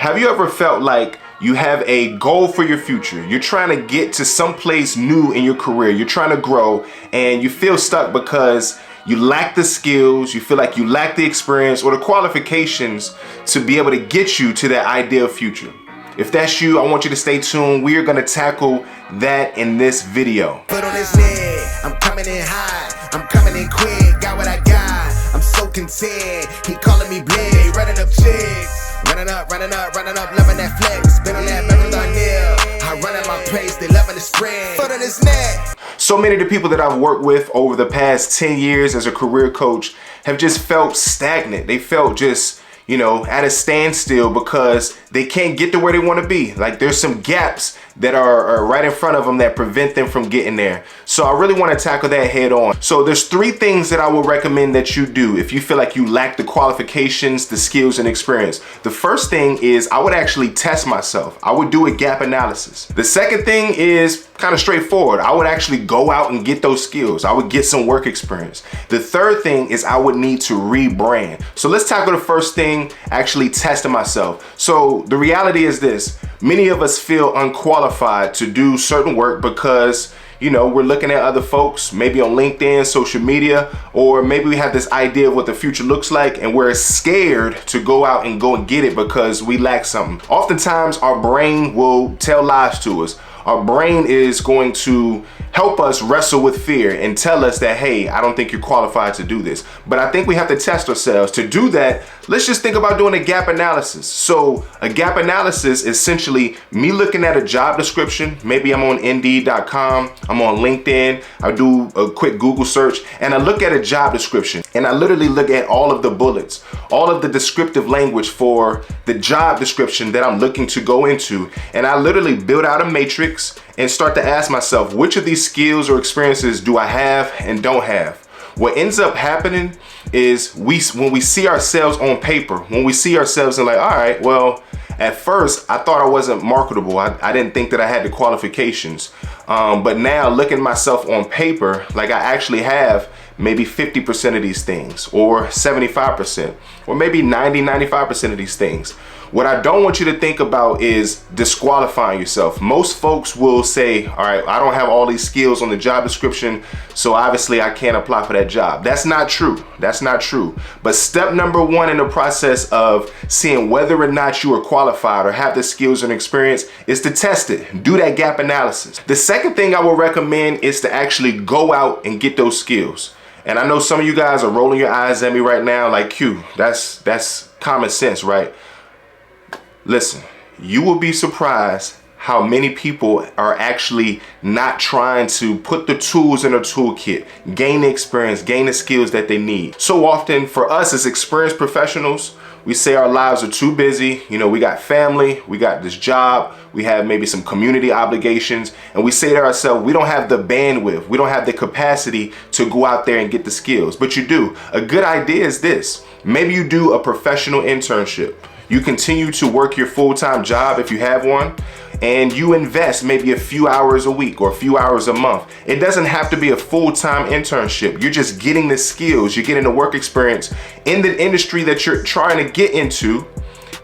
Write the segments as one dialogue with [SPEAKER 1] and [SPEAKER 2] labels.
[SPEAKER 1] Have you ever felt like you have a goal for your future? You're trying to get to someplace new in your career. You're trying to grow and you feel stuck because you lack the skills, you feel like you lack the experience or the qualifications to be able to get you to that ideal future. If that's you, I want you to stay tuned. We are going to tackle that in this video.
[SPEAKER 2] Put on his head, I'm coming in high, I'm coming in quick, got what I got, I'm so content. He calling me big, running up chicks, running up, loving that flex, been on that marathon nail. I run at my pace, they loving the sprint. Foot on his neck.
[SPEAKER 1] So many of the people that I've worked with over the past 10 years as a career coach have just felt stagnant. They felt just, at a standstill because they can't get to where they want to be. Like there's some gaps that are right in front of them that prevent them from getting there. So I really want to tackle that head on. So there's 3 things that I would recommend that you do if you feel like you lack the qualifications, the skills, and experience. The first thing is I would actually test myself. I would do a gap analysis. The second thing is kind of straightforward. I would actually go out and get those skills. I would get some work experience. The third thing is I would need to rebrand. So let's tackle the first thing, actually testing myself. So the reality is this: many of us feel unqualified to do certain work because we're looking at other folks, maybe on LinkedIn, social media, or maybe we have this idea of what the future looks like and we're scared to go out and go and get it because we lack something. Oftentimes our brain will tell lies to us. Our brain is going to help us wrestle with fear and tell us that, hey, I don't think you're qualified to do this. But I think we have to test ourselves. To do that, let's just think about doing a gap analysis. So a gap analysis is essentially me looking at a job description. Maybe I'm on Indeed.com, I'm on LinkedIn, I do a quick Google search, and I look at a job description and I literally look at all of the bullets, all of the descriptive language for the job description that I'm looking to go into. And I literally build out a matrix and start to ask myself, which of these skills or experiences do I have and don't have? What ends up happening is when we see ourselves on paper, when we see ourselves and like, all right, well, at first I thought I wasn't marketable. I didn't think that I had the qualifications. But now looking at myself on paper, like I actually have maybe 50% of these things, or 75%, or maybe 95% of these things. What I don't want you to think about is disqualifying yourself. Most folks will say, all right, I don't have all these skills on the job description, so obviously I can't apply for that job. That's not true. That's not true. But step number 1 in the process of seeing whether or not you are qualified or have the skills and experience is to test it. Do that gap analysis. The second thing I would recommend is to actually go out and get those skills. And I know some of you guys are rolling your eyes at me right now like, Q, that's common sense, right? Listen, you will be surprised how many people are actually not trying to put the tools in a toolkit, gain the experience, gain the skills that they need. So often for us as experienced professionals, we say our lives are too busy. We got family, we got this job, we have maybe some community obligations, and we say to ourselves, we don't have the bandwidth, we don't have the capacity to go out there and get the skills. But you do. A good idea is this: maybe you do a professional internship. You continue to work your full-time job if you have one, and you invest maybe a few hours a week or a few hours a month. It doesn't have to be a full-time internship. You're just getting the skills, you're getting the work experience in the industry that you're trying to get into,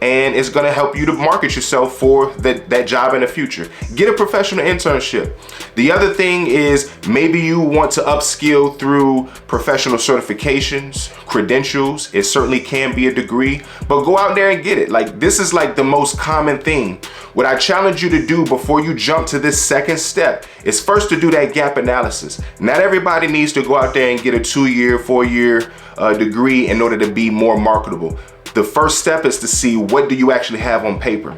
[SPEAKER 1] and it's gonna help you to market yourself for that job in the future. Get a professional internship. The other thing is maybe you want to upskill through professional certifications, credentials. It certainly can be a degree, but go out there and get it. Like, this is like the most common thing. What I challenge you to do before you jump to this second step is first to do that gap analysis. Not everybody needs to go out there and get a 2-year, 4-year degree in order to be more marketable. The first step is to see what do you actually have on paper.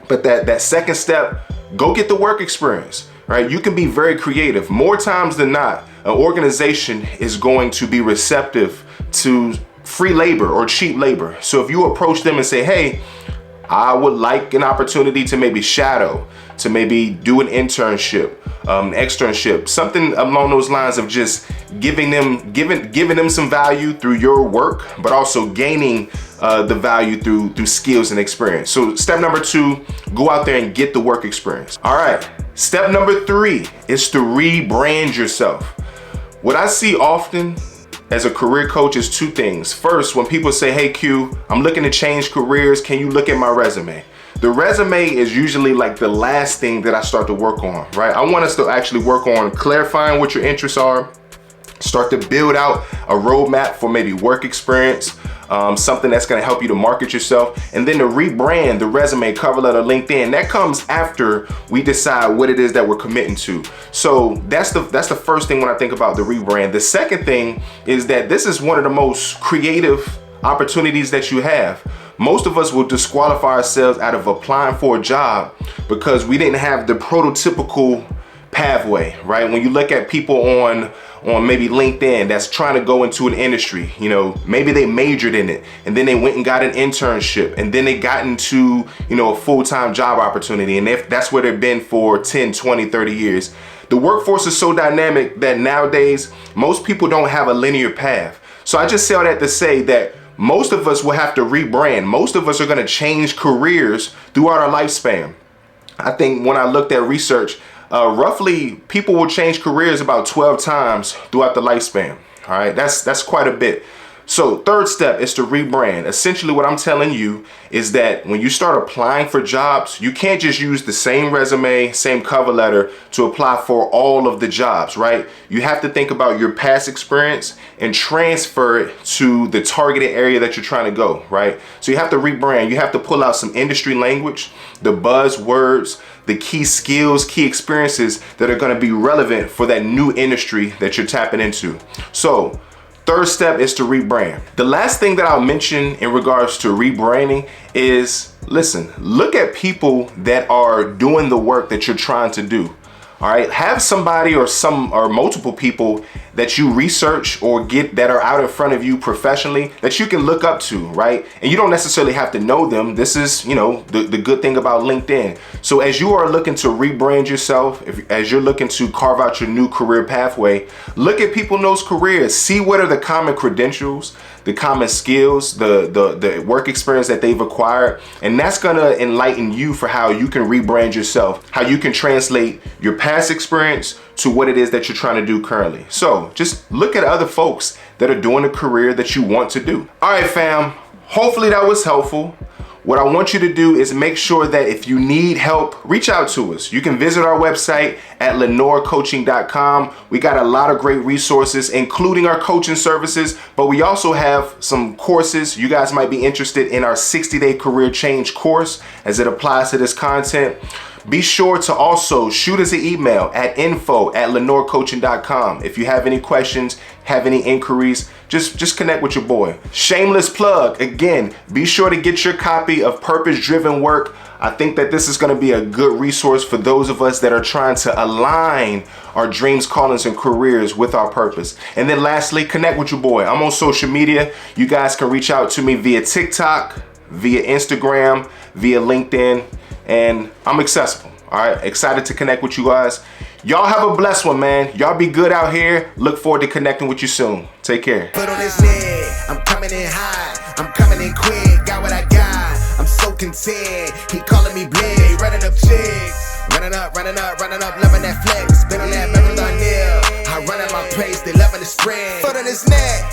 [SPEAKER 1] But that second step, go get the work experience, right? You can be very creative. More times than not, an organization is going to be receptive to free labor or cheap labor. So if you approach them and say, hey, I would like an opportunity to maybe shadow, to maybe do an internship, externship, something along those lines of just giving them some value through your work, but also gaining the value through skills and experience. So step number 2, go out there and get the work experience. All right, Step number 3 is to rebrand yourself. What I see often as a career coach is two things. First, when people say, hey Q, I'm looking to change careers, can you look at my resume? The resume is usually like the last thing that I start to work on, right? I want us to actually work on clarifying what your interests are, start to build out a roadmap for maybe work experience, something that's gonna help you to market yourself, and then to rebrand the resume, cover letter, LinkedIn. That comes after we decide what it is that we're committing to. So that's the first thing when I think about the rebrand. The second thing is that this is one of the most creative opportunities that you have. Most of us will disqualify ourselves out of applying for a job because we didn't have the prototypical pathway, right? When you look at people on maybe LinkedIn that's trying to go into an industry, you know, maybe they majored in it and then they went and got an internship and then they got into, you know, a full-time job opportunity, and if that's where they've been for 10, 20, 30 years. The workforce is so dynamic that nowadays most people don't have a linear path. So I just say all that to say that most of us will have to rebrand. Most of us are going to change careers throughout our lifespan. I think when I looked at research, roughly people will change careers about 12 times throughout the lifespan. All right, that's quite a bit. So third step is to rebrand. Essentially what I'm telling you is that when you start applying for jobs, you can't just use the same resume, same cover letter to apply for all of the jobs, right? You have to think about your past experience and transfer it to the targeted area that you're trying to go, right? So you have to rebrand. You have to pull out some industry language, the buzzwords, the key skills, key experiences that are going to be relevant for that new industry that you're tapping into. So third step is to rebrand. The last thing that I'll mention in regards to rebranding is, listen, look at people that are doing the work that you're trying to do. All right, have somebody or multiple people that you research or get that are out in front of you professionally that you can look up to, right? And you don't necessarily have to know them. This is, you know, the good thing about LinkedIn. So as you are looking to rebrand yourself, as you're looking to carve out your new career pathway, look at people in those careers, see what are the common credentials, the common skills, the work experience that they've acquired, and that's gonna enlighten you for how you can rebrand yourself, how you can translate your past experience to what it is that you're trying to do currently. So just look at other folks that are doing a career that you want to do. All right, fam, hopefully that was helpful. What I want you to do is make sure that if you need help, reach out to us. You can visit our website at lenorecoaching.com. We got a lot of great resources, including our coaching services, but we also have some courses. You guys might be interested in our 60-day career change course as it applies to this content. Be sure to also shoot us an email at info@lenorecoaching.com. If you have any questions, have any inquiries, just connect with your boy. Shameless plug, again, be sure to get your copy of Purpose Driven Work. I think that this is going to be a good resource for those of us that are trying to align our dreams, callings, and careers with our purpose. And then lastly, connect with your boy. I'm on social media. You guys can reach out to me via TikTok, via Instagram, via LinkedIn, and I'm accessible. All right, excited to connect with you guys. Y'all have a blessed one, man. Y'all be good out here. Look forward to connecting with you soon. Take care.
[SPEAKER 2] Put on his neck, I'm coming in high, I'm coming in quick, got what I got, I'm so content, he calling me big, running up chicks, running up, loving that flex, been on that marathon, yeah, I run at my pace, they loving the spread, foot on his neck.